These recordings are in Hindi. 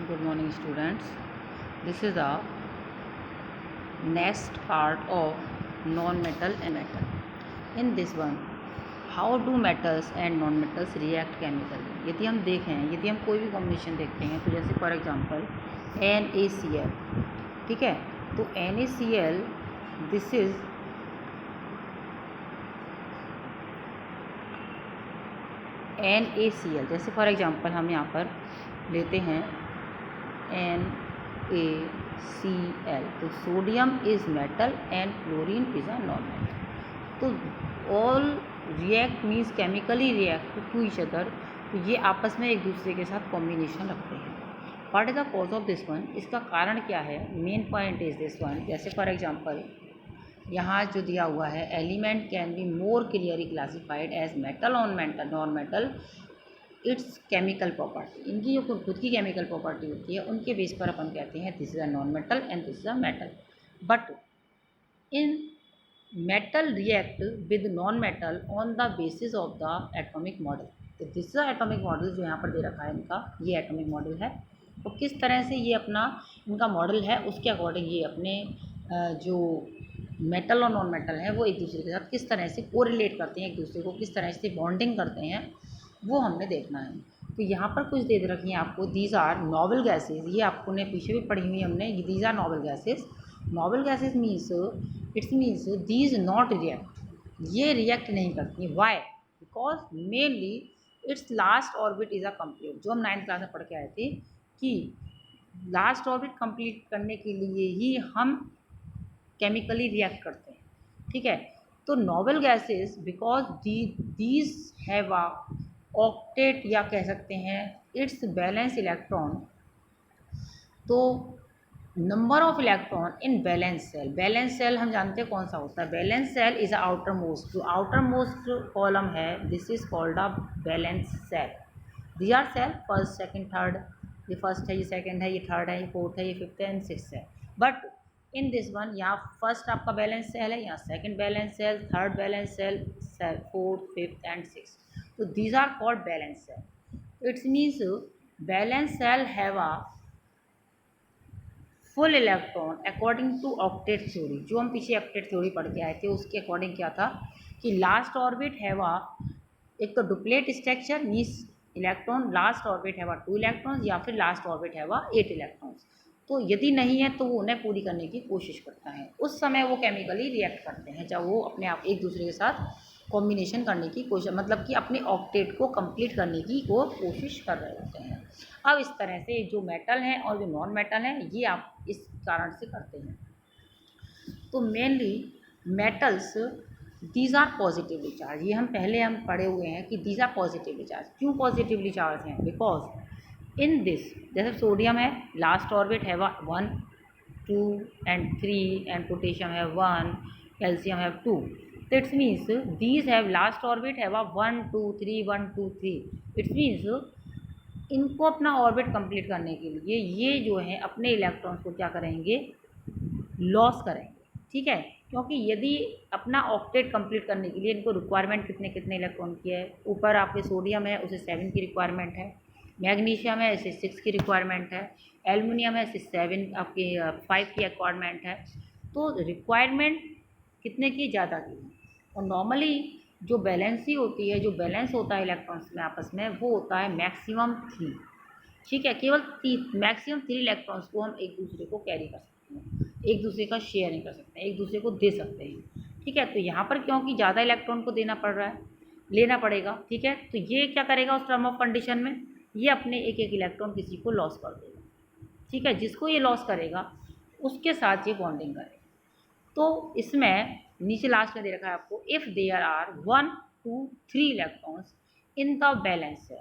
Good morning, students. This is the next part of non-metal and metal. In this one, how do metals and non-metals react chemically? यदि हम देखें, यदि हम कोई भी कॉम्बिनेशन देखते हैं, तो जैसे फॉर एग्जांपल NaCl, ठीक है, तो NaCl दिस इज NaCl, जैसे फॉर एग्जांपल हम यहाँ पर लेते हैं NaCl, तो sodium is metal and chlorine is a non metal. तो all react means chemically react to each other, तो ये आपस में एक दूसरे के साथ कॉम्बिनेशन रखते हैं. What is the cause of this one, इसका कारण क्या है? Main point is this one. जैसे फॉर एग्जांपल यहाँ जो दिया हुआ है, element can be more clearly classified as metal on metal non metal its chemical property. इनकी जो खुद की केमिकल प्रॉपर्टी होती है उनके बेस पर अपन कहते हैं this is a non metal and this is a metal. But in metal react with non metal on the basis of the atomic model. तो दिस इज एटॉमिक मॉडल जो यहाँ पर दे रखा है इनका, ये एटॉमिक मॉडल है. तो किस तरह से ये अपना इनका मॉडल है उसके अकॉर्डिंग ये अपने जो मेटल और नॉन मेटल है वो एक दूसरे के साथ किस तरह से कोरिलेट करते हैं, एक दूसरे को किस तरह से बॉन्डिंग करते हैं, वो हमने देखना है. तो यहाँ पर कुछ दे रखी हैं आपको. दीज आर नोबल गैसेज, ये आपको ने पीछे भी पढ़ी हुई हमने. These are noble gases. Noble gases means its means these not react, ये रिएक्ट नहीं करती. Why? Because mainly its last orbit is a complete, जो हम 9th क्लास में पढ़ के आए थे कि लास्ट ऑर्बिट कंप्लीट करने के लिए ही हम केमिकली रिएक्ट करते हैं. ठीक है, तो noble gases because these have a octet या कह सकते हैं इट्स बैलेंस इलेक्ट्रॉन. तो number of electron in balance cell, balance cell हम जानते हैं कौन सा होता है. Balance cell is outermost, जो आउटर मोस्ट कॉलम है this is called a balance cell. The are cell first second third, ये फर्स्ट है, ये सेकंड है, ये थर्ड है, ये फोर्थ है, ये फिफ्थ है एंड सिक्स्थ है. बट इन दिस वन यहाँ फर्स्ट आपका बैलेंस सेल है, यहाँ second valence shell, third valence shell, fourth fifth and sixth. तो these are called valence shell. It's means valence shell have a full electron according to octet theory. जो हम पीछे ऑक्टेट थ्योरी पढ़ के आए थे उसके अकॉर्डिंग क्या था कि लास्ट ऑर्बिट हैव अ, एक तो duplet structure means electron last orbit have a 2 electrons या फिर last orbit have a 8 electrons. तो यदि नहीं है तो वो उन्हें पूरी करने की कोशिश करता है. उस समय वो केमिकली रिएक्ट करते हैं जब वो अपने आप एक दूसरे के साथ कॉम्बिनेशन करने की कोशिश, मतलब कि अपने ऑक्टेट को कंप्लीट करने की वो कोशिश कर रहे होते हैं. अब इस तरह से जो मेटल हैं और जो नॉन मेटल हैं ये आप इस कारण से करते हैं. तो mainly metals these are positively charge, ये हम पहले पढ़े हुए हैं कि दीज आर पॉजिटिवली चार्ज. क्यों पॉजिटिवली चार्ज हैं? बिकॉज इन दिस जैसे सोडियम है लास्ट ऑर्बिट है 1 2 एंड 3 एंड पोटेशियम है 1, कैल्शियम है 2. तो it's means these have last orbit है 1 2 3 1 2 3. इट्स मीन्स इनको अपना ऑर्बिट कंप्लीट करने के लिए ये जो है अपने इलेक्ट्रॉन्स को क्या करेंगे, लॉस करेंगे. ठीक है, क्योंकि यदि अपना ऑक्टेट कंप्लीट करने के लिए इनको रिक्वायरमेंट कितने कितने इलेक्ट्रॉन की है. ऊपर आपके सोडियम है उसे 7 की रिक्वायरमेंट है, मैग्नीशियम है इसे 6 की रिक्वायरमेंट है, एल्युमिनियम है इसे 7 आपकी 5 की रिक्वायरमेंट है. तो रिक्वायरमेंट कितने की, ज़्यादा की. और नॉर्मली जो बैलेंसी होती है, जो बैलेंस होता है इलेक्ट्रॉन्स में आपस में, वो होता है मैक्सिमम 3. ठीक है, केवल मैक्सिमम 3 इलेक्ट्रॉन्स को हम एक दूसरे को कैरी कर सकते हैं, एक दूसरे का शेयरिंग कर सकते हैं, एक दूसरे को दे सकते हैं. ठीक है, तो यहाँ पर क्योंकि ज़्यादा इलेक्ट्रॉन को देना पड़ रहा है, लेना पड़ेगा. ठीक है, तो ये क्या करेगा उस टर्म ऑफ कंडीशन में, ये अपने एक एक इलेक्ट्रॉन किसी को लॉस कर देगा. ठीक है, जिसको ये लॉस करेगा उसके साथ ये बॉन्डिंग करेगा. तो इसमें नीचे लास्ट में दे रखा है आपको, if there are 1 2 3 electrons in the balance cell,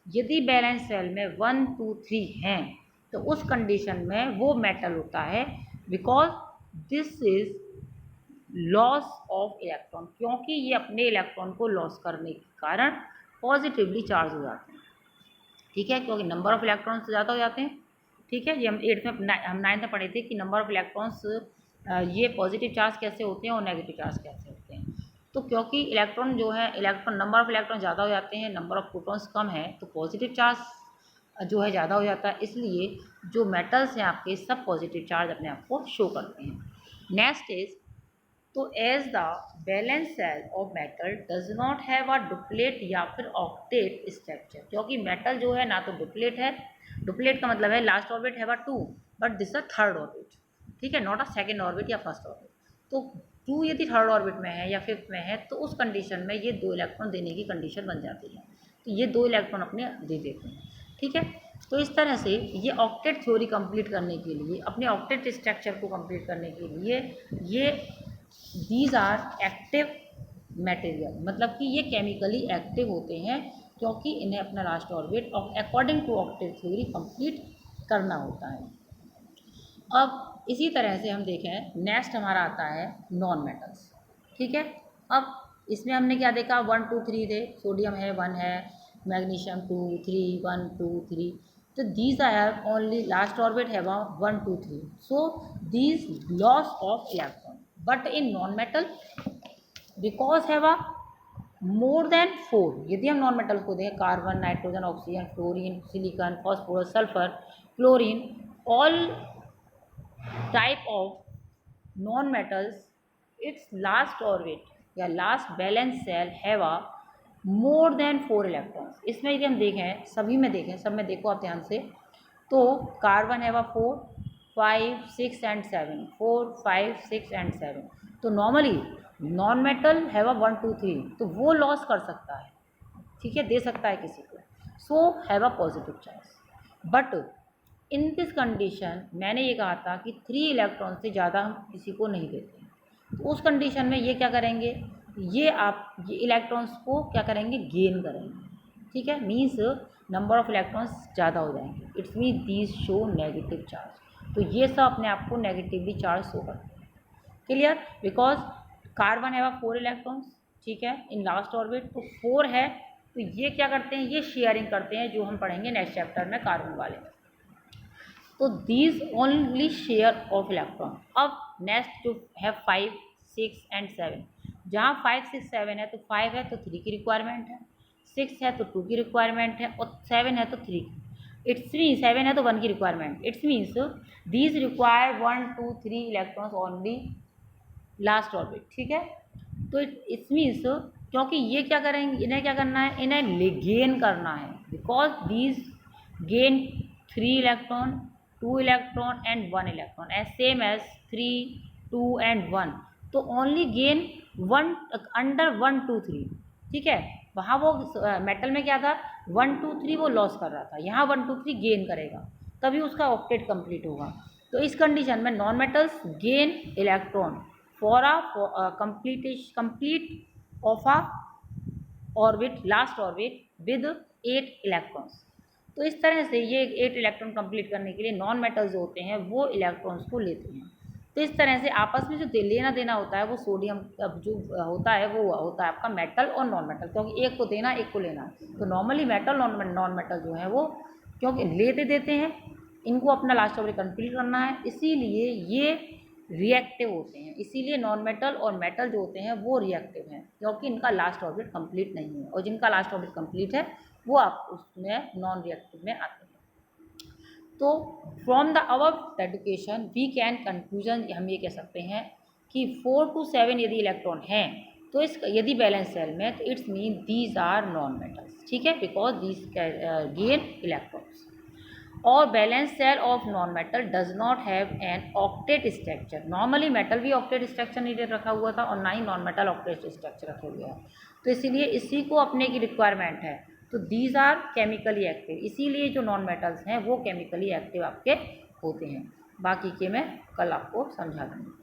यदि बैलेंस सेल में 1 2 3 हैं तो उस कंडीशन में वो मेटल होता है. Because this is loss of electron, क्योंकि ये अपने इलेक्ट्रॉन को लॉस करने के कारण पॉजिटिवली चार्ज हो जाते हैं. ठीक है, क्योंकि नंबर ऑफ इलेक्ट्रॉन्स ज़्यादा हो जाते हैं. ठीक है, ये हम 8th में हम 9th में पढ़े थे कि नंबर ऑफ इलेक्ट्रॉन्स ये पॉजिटिव चार्ज कैसे होते हैं और नेगेटिव चार्ज कैसे होते हैं. तो क्योंकि इलेक्ट्रॉन जो है, इलेक्ट्रॉन नंबर ऑफ इलेक्ट्रॉन ज़्यादा हो जाते हैं, नंबर ऑफ प्रोटॉन्स कम है, तो पॉजिटिव चार्ज जो है ज़्यादा हो जाता है, इसलिए जो मेटल्स हैं आपके सब पॉजिटिव चार्ज अपने आप को शो करते हैं। नेक्स्ट इज, तो as the balance cell of metal does not have a duplet या फिर ऑक्टेट स्ट्रक्चर, क्योंकि मेटल जो है ना तो डुप्लेट है, डुप्लेट का मतलब है last orbit have a 2 but this a third orbit, ठीक है, नॉट अ सेकेंड ऑर्बिट या फर्स्ट ऑर्बिट। तो 2 यदि थर्ड ऑर्बिट में है या फिफ्थ में है तो उस कंडीशन में ये 2 इलेक्ट्रॉन देने की कंडीशन बन जाती है, तो ये 2 इलेक्ट्रॉन अपने दे देते हैं, ठीक है। तो इस तरह से ये ऑक्टेट थ्योरी कंप्लीट करने के लिए, अपने ऑक्टेट स्ट्रक्चर को कंप्लीट करने के लिए ये दीज आर एक्टिव मटेरियल, मतलब कि ये केमिकली एक्टिव होते हैं, क्योंकि इन्हें अपना last orbit according to octet theory complete करना होता है। अब इसी तरह से हम देखें, नेक्स्ट हमारा आता है नॉन मेटल्स, ठीक है। अब इसमें हमने क्या देखा, 1 2 3 थे, सोडियम है 1 है, मैग्नीशियम 2 3 1 2 3, तो these are only last orbit है 1 2 3, so these loss of electron, but in non metal because have a more than 4, यदि हम नॉन मेटल्स को देखें, carbon, nitrogen, oxygen, fluorine, silicon, phosphorus, sulphur, chlorine, all type of non metals, its last orbit या last valence shell have a more than 4 electrons. इसमें यदि हम देखें, सभी में देखें, सब में देखो आप ध्यान से, तो carbon have a 4 5 6 and 7, 4 5 6 and 7, तो normally non metal have a 1 2 3, तो वो लॉस कर सकता है, ठीक है, दे सकता है किसी को, so have a positive charge. But in this condition मैंने ये कहा था कि 3 इलेक्ट्रॉन से ज़्यादा हम किसी को नहीं देते हैं, तो उस कंडीशन में ये क्या करेंगे, ये इलेक्ट्रॉन्स को क्या करेंगे, गेन करेंगे, ठीक है, मीन्स नंबर ऑफ इलेक्ट्रॉन्स ज़्यादा हो जाएंगे, it's mean these show negative charge, तो ये सब अपने आप को नेगेटिवली चार्ज शो करते हैं, क्लियर। बिकॉज कार्बन है 4 इलेक्ट्रॉन्स, ठीक है, इन लास्ट ऑर्बिट, तो 4 है, तो ये क्या करते हैं, ये शेयरिंग करते हैं, जो हम पढ़ेंगे नेक्स्ट चैप्टर में कार्बन वाले में, तो these only share of electron. अब नेक्स्ट जो है 5 6 एंड 7, जहाँ 5 6 7 है, तो 5 है तो 3 की रिक्वायरमेंट है, 6 है तो 2 की रिक्वायरमेंट है, और 7 है तो 3 की, इट्स मीन 7 है तो 1 की requirement, it's means these require 1 2 3 electrons only last orbit, ठीक है। तो इट्स मीन्स, क्योंकि ये क्या करेंगे, इन्हें क्या करना है, इन्हें गेन करना है, because these gain 3 electron 2 electron and 1 electron as same as 3 2 and 1, तो ओनली गेन 1 अंडर 1 2 3, ठीक है। वहाँ वो मेटल में क्या था, 1 2 3 वो लॉस कर रहा था, यहाँ 1 2 3 गेन करेगा, तभी उसका ऑक्टेट कंप्लीट होगा। तो इस कंडीशन में non metals gain electron for a complete of a orbit, last orbit with 8 electrons. तो इस तरह से ये 8 इलेक्ट्रॉन कंप्लीट करने के लिए नॉन मेटल्स जो होते हैं वो इलेक्ट्रॉन्स को लेते हैं। तो इस तरह से आपस में जो लेना देना होता है वो सोडियम जो होता है वो होता है आपका मेटल और नॉन मेटल, क्योंकि एक को देना एक को लेना, तो नॉर्मली मेटल नॉन मेटल जो है वो क्योंकि लेते देते हैं, इनको अपना लास्ट ऑर्बिट कंप्लीट करना है, इसीलिए ये रिएक्टिव होते हैं, इसीलिए नॉन मेटल और मेटल जो होते हैं वो रिएक्टिव हैं, क्योंकि इनका लास्ट ऑर्बिट कंप्लीट नहीं है, और जिनका लास्ट ऑर्बिट कंप्लीट है वो आप उसमें नॉन रिएक्टिव में आते हैं। तो from the above education we can conclusion, हम ये कह सकते हैं कि 4 to 7 यदि इलेक्ट्रॉन हैं तो इस यदि बैलेंस सेल में, तो its mean these are non metals, ठीक है, बिकॉज दीज गेन इलेक्ट्रॉन्स। और balance cell of non metal does not have an octet structure, normally metal भी ऑक्टेट स्ट्रक्चर नहीं रखा हुआ था और ना ही नॉन मेटल ऑक्टेट स्ट्रक्चर रखे हुए हैं, तो इसीलिए इसी को अपने की रिक्वायरमेंट है, तो दीज आर केमिकली एक्टिव, इसीलिए जो नॉन मेटल्स हैं वो केमिकली एक्टिव आपके होते हैं। बाकी के मैं कल आपको समझा दूँगी।